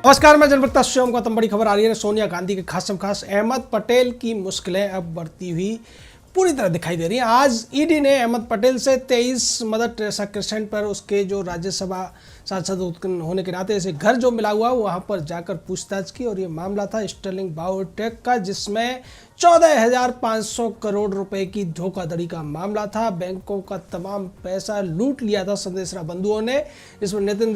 नमस्कार, मैं जनप्रता शिवम गौतम। बड़ी खबर आ रही है। सोनिया गांधी के खासम खास अहमद पटेल की मुश्किलें अब बढ़ती हुई पूरी तरह दिखाई दे रही हैं। आज ईडी ने अहमद पटेल से 23 मदर टेरेसा क्रिसेंट पर उसके जो राज्यसभा सांसद होने के नाते इसे घर जो मिला हुआ वहां पर जाकर पूछताछ की और ये मामला था स्टर्लिंग बायोटेक का, जिसमें 14,500 करोड़ रुपए की धोखाधड़ी का मामला था। बैंकों का तमाम पैसा लूट लिया था संदेशरा बंधुओं ने। इसमें नितिन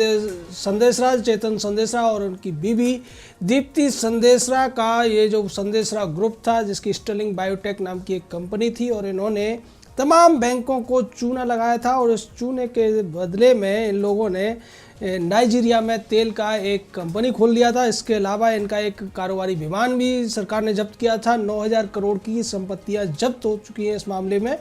संदेशरा, चेतन संदेशरा और उनकी बीवी दीप्ति संदेशरा का ये जो संदेशरा ग्रुप था, जिसकी स्टर्लिंग बायोटेक नाम की एक कंपनी थी, और इन्होंने तमाम बैंकों को चूना लगाया था और उस चूने के बदले में इन लोगों ने नाइजीरिया में तेल का एक कंपनी खोल लिया था। इसके अलावा इनका एक कारोबारी विमान भी सरकार ने जब्त किया था। 9,000 करोड़ की संपत्तियां जब्त हो चुकी हैं इस मामले में।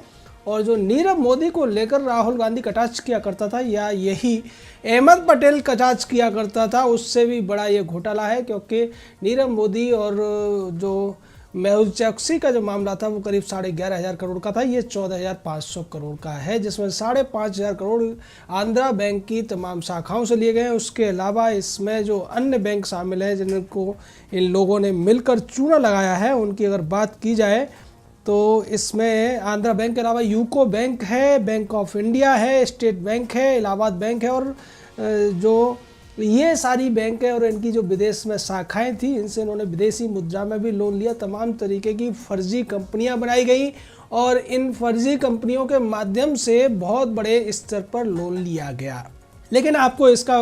और जो नीरव मोदी को लेकर राहुल गांधी कटाक्ष किया करता था, या यही अहमद पटेल कटाक्ष किया करता था, उससे भी बड़ा ये घोटाला है, क्योंकि नीरव मोदी और जो मेहुल चौकसी का जो मामला था वो करीब 11,500 करोड़ का था। ये 14,500 करोड़ का है, जिसमें 5,500 करोड़ आंध्रा बैंक की तमाम शाखाओं से लिए गए हैं। उसके अलावा इसमें जो अन्य बैंक शामिल हैं जिनको इन लोगों ने मिलकर चूना लगाया है, उनकी अगर बात की जाए तो इसमें आंध्रा बैंक के अलावा यूको बैंक है, बैंक ऑफ इंडिया है, स्टेट बैंक है, इलाहाबाद बैंक है, और जो ये सारी बैंक है और इनकी जो विदेश में शाखाएं थी, इनसे इन्होंने विदेशी मुद्रा में भी लोन लिया। तमाम तरीके की फर्जी कंपनियां बनाई गई और इन फर्जी कंपनियों के माध्यम से बहुत बड़े स्तर पर लोन लिया गया। लेकिन आपको इसका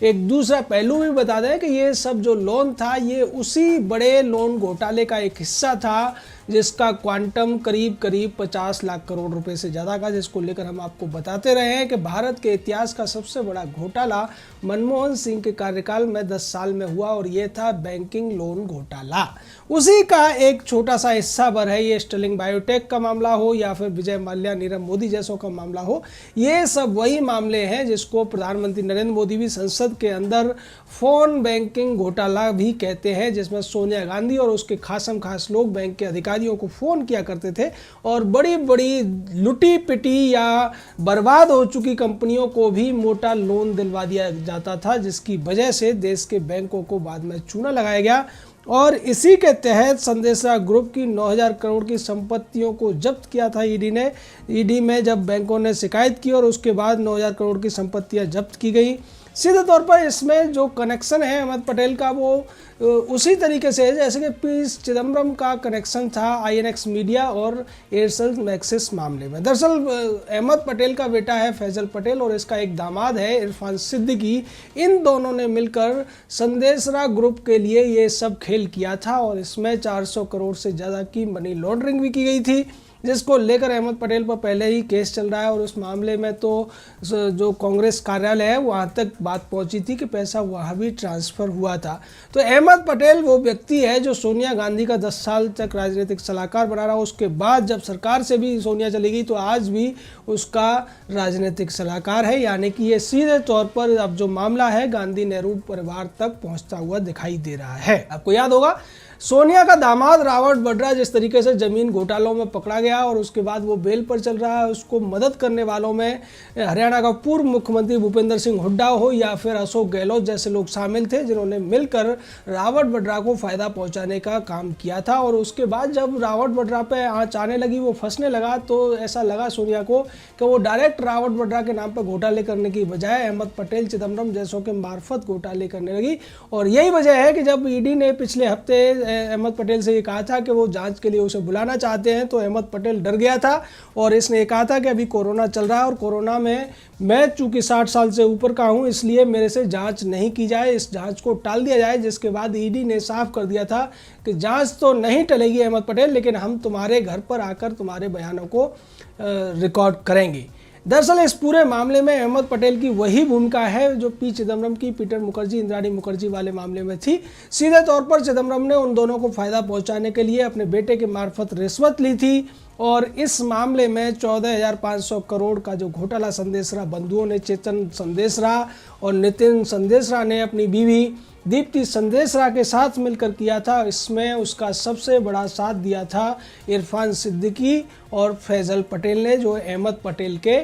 एक दूसरा पहलू भी बता दें कि ये सब जो लोन था ये उसी बड़े लोन घोटाले का एक हिस्सा था, जिसका क्वांटम करीब 50 लाख करोड़ रुपए से ज़्यादा का, जिसको लेकर हम आपको बताते रहे हैं कि भारत के इतिहास का सबसे बड़ा घोटाला मनमोहन सिंह के कार्यकाल में 10 साल में हुआ, और ये था बैंकिंग लोन घोटाला। उसी का एक छोटा सा हिस्सा भर है ये स्टर्लिंग बायोटेक का मामला हो या फिर विजय माल्या, नीरव मोदी जैसों का मामला हो। ये सब वही मामले हैं जिसको प्रधानमंत्री नरेंद्र मोदी भी संसद के अंदर फोन बैंकिंग घोटाला भी कहते हैं, जिसमें सोनिया गांधी और उसके खासम खास लोग बैंक के अधिकारियों को फोन किया करते थे और बड़ी बड़ी लुटी पिटी या बर्बाद हो चुकी कंपनियों को भी मोटा लोन दिलवा दिया जाता था, जिसकी वजह से देश के बैंकों को बाद में चूना लगाया गया। और इसी के तहत संदेशरा ग्रुप की 9,000 करोड़ की संपत्तियों को जब्त किया था ईडी ने। ईडी में जब बैंकों ने शिकायत की और उसके बाद 9,000 करोड़ की संपत्तियां जब्त की गई। सीधे तौर पर इसमें जो कनेक्शन है अहमद पटेल का, वो उसी तरीके से है जैसे कि पी चिदम्बरम का कनेक्शन था आईएनएक्स मीडिया और एयरसेल मैक्सिस मामले में। दरअसल अहमद पटेल का बेटा है फैजल पटेल और इसका एक दामाद है इरफान सिद्दीकी। इन दोनों ने मिलकर संदेशरा ग्रुप के लिए ये सब खेल किया था और इसमें 400 करोड़ से ज़्यादा की मनी लॉन्ड्रिंग भी की गई थी, जिसको लेकर अहमद पटेल पर पहले ही केस चल रहा है। और उस मामले में तो जो कांग्रेस कार्यालय है वहाँ तक बात पहुँची थी कि पैसा वहाँ भी ट्रांसफ़र हुआ था। तो अहमद पटेल वो व्यक्ति है जो सोनिया गांधी का 10 साल तक राजनीतिक सलाहकार बना रहा। उसके बाद जब सरकार से भी सोनिया चली गई तो आज भी उसका राजनीतिक सलाहकार है, यानी कि ये सीधे तौर पर अब जो मामला है गांधी नेहरू परिवार तक पहुँचता हुआ दिखाई दे रहा है। आपको याद होगा सोनिया का दामाद रॉबर्ट वड्रा जिस तरीके से जमीन घोटालों में पकड़ा गया और उसके बाद वो बेल पर चल रहा है, उसको मदद करने वालों में हरियाणा का पूर्व मुख्यमंत्री भूपेंद्र सिंह हुड्डा हो या फिर अशोक गहलोत जैसे लोग शामिल थे, जिन्होंने मिलकर रॉबर्ट वड्रा को फायदा पहुंचाने का काम किया था। और उसके बाद जब रॉबर्ट वड्रा पे आँच आने लगी, वो फंसने लगा, तो ऐसा लगा सोनिया को कि वो डायरेक्ट रॉबर्ट वड्रा के नाम पर घोटाले करने की बजाय अहमद पटेल, चिदम्बरम जैसों के मार्फत घोटाले करने लगी। और यही वजह है कि जब ईडी ने पिछले हफ्ते अहमद पटेल से ये कहा था कि वो जांच के लिए उसे बुलाना चाहते हैं, तो अहमद पटेल डर गया था और इसने ये कहा था कि अभी कोरोना चल रहा है और कोरोना में मैं चूंकि 60 साल से ऊपर का हूं, इसलिए मेरे से जांच नहीं की जाए, इस जांच को टाल दिया जाए। जिसके बाद ईडी ने साफ कर दिया था कि जांच तो नहीं टलेगी अहमद पटेल, लेकिन हम तुम्हारे घर पर आकर तुम्हारे बयानों को रिकॉर्ड करेंगे। दरअसल इस पूरे मामले में अहमद पटेल की वही भूमिका है जो पी चिदम्बरम की पीटर मुखर्जी, इंद्राणी मुखर्जी वाले मामले में थी। सीधे तौर पर चिदम्बरम ने उन दोनों को फायदा पहुंचाने के लिए अपने बेटे के मार्फत रिश्वत ली थी और इस मामले में 14,500 करोड़ का जो घोटाला संदेशरा बंधुओं ने, चेतन संदेशरा और नितिन संदेशरा ने अपनी बीवी दीप्ति संदेशरा के साथ मिलकर किया था। इसमें उसका सबसे बड़ा साथ दिया था इरफान सिद्दीकी और फैजल पटेल ने, जो अहमद पटेल के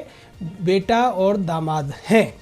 बेटा और दामाद हैं।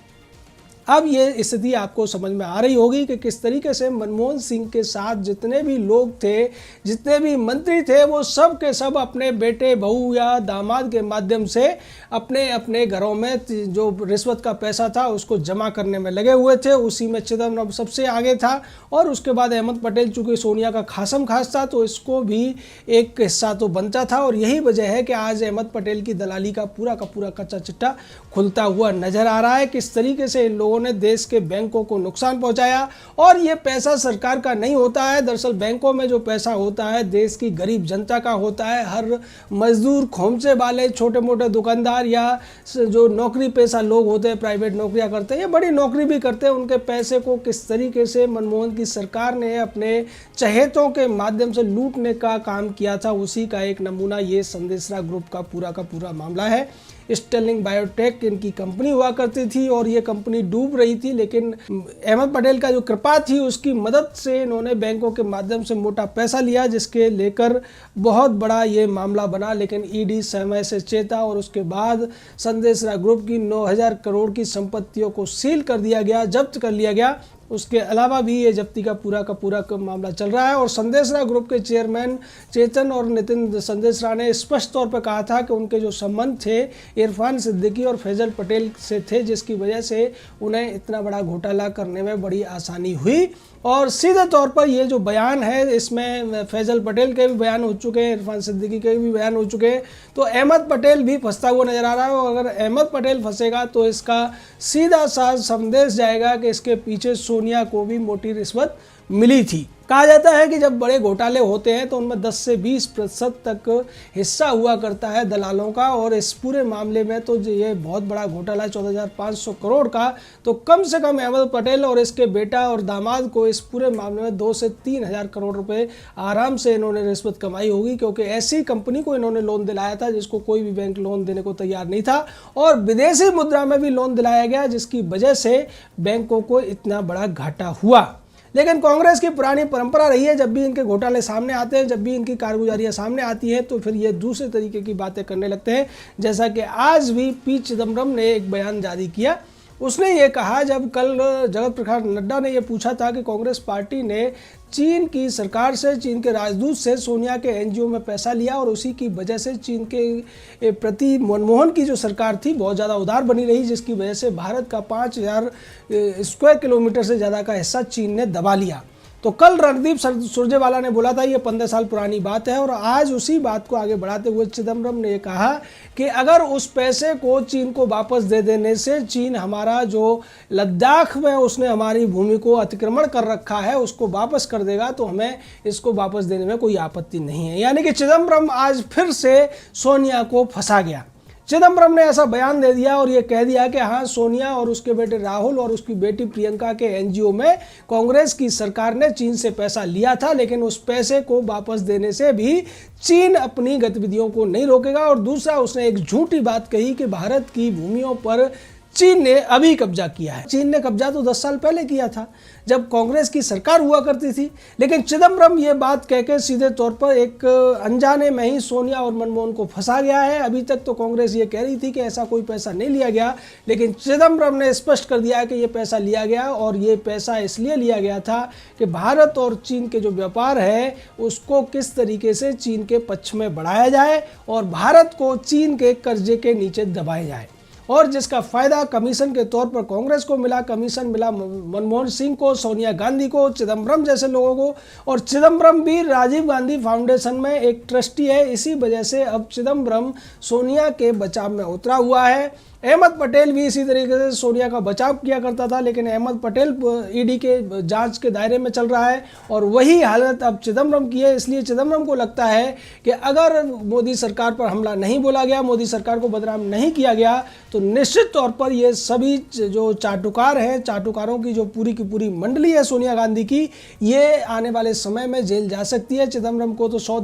अब ये स्थिति आपको समझ में आ रही होगी कि किस तरीके से मनमोहन सिंह के साथ जितने भी लोग थे, जितने भी मंत्री थे, वो सब के सब अपने बेटे, बहू या दामाद के माध्यम से अपने अपने घरों में जो रिश्वत का पैसा था उसको जमा करने में लगे हुए थे। उसी में चिदम्बरम सबसे आगे था और उसके बाद अहमद पटेल, चूँकि सोनिया का खासम खास था तो इसको भी एक हिस्सा तो बनता था। और यही वजह है कि आज अहमद पटेल की दलाली का पूरा कच्चा चिट्ठा खुलता हुआ नजर आ रहा है। किस तरीके से इन लोगों ने देश के बैंकों को नुकसान पहुंचाया और ये पैसा सरकार का नहीं होता है। दरअसल बैंकों में जो पैसा होता है देश की गरीब जनता का होता है। हर मजदूर, खोमचे वाले, छोटे मोटे दुकानदार या जो नौकरी पेशा लोग होते हैं, प्राइवेट नौकरियां करते हैं, ये बड़ी नौकरी भी करते हैं, उनके पैसे को किस तरीके से मनमोहन की सरकार ने अपने चहेतों के माध्यम से लूटने का काम किया था, उसी का एक नमूना ये संदेशरा ग्रुप का पूरा मामला है। स्टर्लिंग बायोटेक इनकी कंपनी हुआ करती थी और ये कंपनी डूब रही थी, लेकिन अहमद पटेल का जो कृपा थी उसकी मदद से इन्होंने बैंकों के माध्यम से मोटा पैसा लिया, जिसके लेकर बहुत बड़ा ये मामला बना। लेकिन ईडी समय से चेता और उसके बाद संदेशरा ग्रुप की 9,000 करोड़ की संपत्तियों को सील कर दिया गया, जब्त कर लिया गया। उसके अलावा भी ये जब्ती का पूरा मामला चल रहा है। और संदेशरा ग्रुप के चेयरमैन चेतन और नितिन संदेशरा ने स्पष्ट तौर पर कहा था कि उनके जो संबंध थे इरफान सिद्दीकी और फैजल पटेल से थे, जिसकी वजह से उन्हें इतना बड़ा घोटाला करने में बड़ी आसानी हुई। और सीधे तौर पर ये जो बयान है इसमें फैजल पटेल के भी बयान हो चुके हैं, इरफान सिद्दीकी के भी बयान हो चुके हैं, तो अहमद पटेल भी फंसता हुआ नजर आ रहा है। और अगर अहमद पटेल फंसेगा तो इसका सीधा सा संदेश जाएगा कि इसके पीछे सोनिया को भी मोटी रिश्वत मिली थी। कहा जाता है कि जब बड़े घोटाले होते हैं तो उनमें 10 से 20% तक हिस्सा हुआ करता है दलालों का, और इस पूरे मामले में तो ये बहुत बड़ा घोटाला है 14,500 करोड़ का। तो कम से कम अहमद पटेल और इसके बेटा और दामाद को इस पूरे मामले में 2 से 3,000 करोड़ रुपए आराम से इन्होंने रिश्वत कमाई होगी, क्योंकि ऐसी कंपनी को इन्होंने लोन दिलाया था जिसको कोई भी बैंक लोन देने को तैयार नहीं था, और विदेशी मुद्रा में भी लोन दिलाया गया, जिसकी वजह से बैंकों को इतना बड़ा घाटा हुआ। लेकिन कांग्रेस की पुरानी परंपरा रही है, जब भी इनके घोटाले सामने आते हैं, जब भी इनकी कारगुजारियां सामने आती हैं, तो फिर ये दूसरे तरीके की बातें करने लगते हैं। जैसा कि आज भी पी चिदम्बरम ने एक बयान जारी किया। उसने ये कहा, जब कल जगत प्रकाश नड्डा ने ये पूछा था कि कांग्रेस पार्टी ने चीन की सरकार से, चीन के राजदूत से सोनिया के एनजीओ में पैसा लिया और उसी की वजह से चीन के प्रति मनमोहन की जो सरकार थी बहुत ज़्यादा उदार बनी रही, जिसकी वजह से भारत का 5,000 स्क्वायर किलोमीटर से ज़्यादा का हिस्सा चीन ने दबा लिया। तो कल रणदीप सुरजेवाला ने बोला था ये 15 साल पुरानी बात है, और आज उसी बात को आगे बढ़ाते हुए चिदम्बरम ने कहा कि अगर उस पैसे को चीन को वापस दे देने से चीन हमारा जो लद्दाख में उसने हमारी भूमि को अतिक्रमण कर रखा है उसको वापस कर देगा, तो हमें इसको वापस देने में कोई आपत्ति नहीं है। यानी कि चिदम्बरम आज फिर से सोनिया को फंसा गया। चिदम्बरम ने ऐसा बयान दे दिया और ये कह दिया कि हाँ, सोनिया और उसके बेटे राहुल और उसकी बेटी प्रियंका के एनजीओ में कांग्रेस की सरकार ने चीन से पैसा लिया था, लेकिन उस पैसे को वापस देने से भी चीन अपनी गतिविधियों को नहीं रोकेगा। और दूसरा, उसने एक झूठी बात कही कि भारत की भूमियों पर चीन ने अभी कब्जा किया है। चीन ने कब्जा तो 10 साल पहले किया था जब कांग्रेस की सरकार हुआ करती थी। लेकिन चिदम्बरम ये बात कहकर सीधे तौर पर एक अनजाने में ही सोनिया और मनमोहन को फंसा गया है। अभी तक तो कांग्रेस ये कह रही थी कि ऐसा कोई पैसा नहीं लिया गया, लेकिन चिदम्बरम ने स्पष्ट कर दिया कि ये पैसा लिया गया, और ये पैसा इसलिए लिया गया था कि भारत और चीन के जो व्यापार है उसको किस तरीके से चीन के पक्ष में बढ़ाया जाए और भारत को चीन के कर्जे के नीचे दबाया जाए, और जिसका फायदा कमीशन के तौर पर कांग्रेस को मिला। कमीशन मिला मनमोहन सिंह को, सोनिया गांधी को, चिदम्बरम जैसे लोगों को, और चिदम्बरम भी राजीव गांधी फाउंडेशन में एक ट्रस्टी है। इसी वजह से अब चिदम्बरम सोनिया के बचाव में उतरा हुआ है। अहमद पटेल भी इसी तरीके से सोनिया का बचाव किया करता था, लेकिन अहमद पटेल ईडी के जांच के दायरे में चल रहा है, और वही हालत अब चिदम्बरम की है। इसलिए चिदम्बरम को लगता है कि अगर मोदी सरकार पर हमला नहीं बोला गया, मोदी सरकार को बदनाम नहीं किया गया, तो निश्चित तौर पर ये सभी जो चाटुकार हैं, चाटुकारों की जो पूरी की पूरी मंडली है सोनिया गांधी की, ये आने वाले समय में जेल जा सकती है। चिदम्बरम को तो 100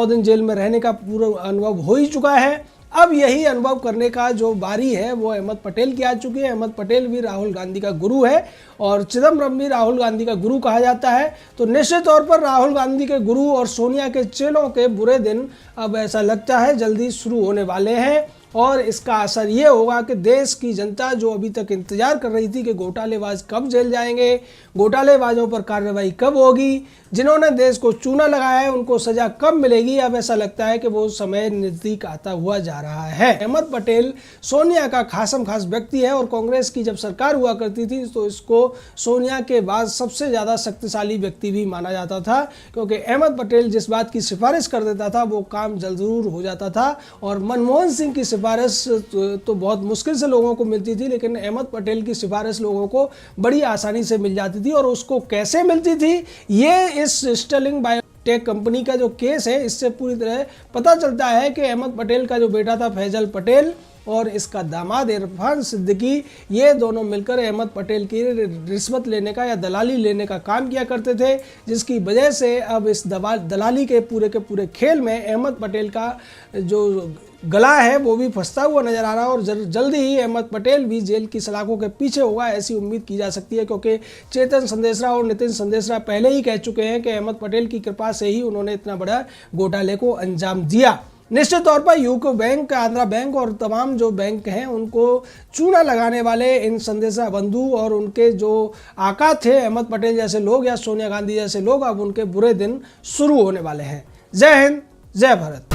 दिन जेल में रहने का पूरा अनुभव हो ही चुका है। अब यही अनुभव करने का जो बारी है वो अहमद पटेल की आ चुकी है। अहमद पटेल भी राहुल गांधी का गुरु है और चिदम्बरम भी राहुल गांधी का गुरु कहा जाता है। तो निश्चित तौर पर राहुल गांधी के गुरु और सोनिया के चेलों के बुरे दिन अब ऐसा लगता है जल्दी शुरू होने वाले हैं। और इसका असर ये होगा कि देश की जनता जो अभी तक इंतजार कर रही थी कि घोटालेबाज कब जेल जाएंगे, घोटालेबाजों पर कार्रवाई कब होगी, जिन्होंने देश को चूना लगाया है उनको सजा कब मिलेगी, अब ऐसा लगता है कि वो समय नजदीक आता हुआ जा रहा है। अहमद पटेल सोनिया का खासम खास व्यक्ति है और कांग्रेस की जब सरकार हुआ करती थी तो इसको सोनिया के बाद सबसे ज़्यादा शक्तिशाली व्यक्ति भी माना जाता था, क्योंकि अहमद पटेल जिस बात की सिफारिश कर देता था वो काम जरूर हो जाता था। और मनमोहन सिंह की सिफारिश तो बहुत मुश्किल से लोगों को मिलती थी, लेकिन अहमद पटेल की सिफारिश लोगों को बड़ी आसानी से मिल जाती थी। और उसको कैसे मिलती थी, ये इस स्टर्लिंग बायोटेक कंपनी का जो केस है इससे पूरी तरह पता चलता है कि अहमद पटेल का जो बेटा था फैजल पटेल और इसका दामाद इरफान सिद्दीकी, ये दोनों मिलकर अहमद पटेल की रिश्वत लेने का या दलाली लेने का काम किया करते थे, जिसकी वजह से अब इस दलाली के पूरे खेल में अहमद पटेल का जो गला है वो भी फंसता हुआ नजर आ रहा है। और जल्दी ही अहमद पटेल भी जेल की सलाखों के पीछे होगा, ऐसी उम्मीद की जा सकती है, क्योंकि चेतन संदेशरा और नितिन संदेशरा पहले ही कह चुके हैं कि अहमद पटेल की कृपा से ही उन्होंने इतना बड़ा घोटाले को अंजाम दिया। निश्चित तौर पर यूको बैंक, आंध्रा बैंक और तमाम जो बैंक हैं उनको चूना लगाने वाले इन संदेशा बंधु और उनके जो आका थे अहमद पटेल जैसे लोग या सोनिया गांधी जैसे लोग, अब उनके बुरे दिन शुरू होने वाले हैं। जय हिंद, जय भारत।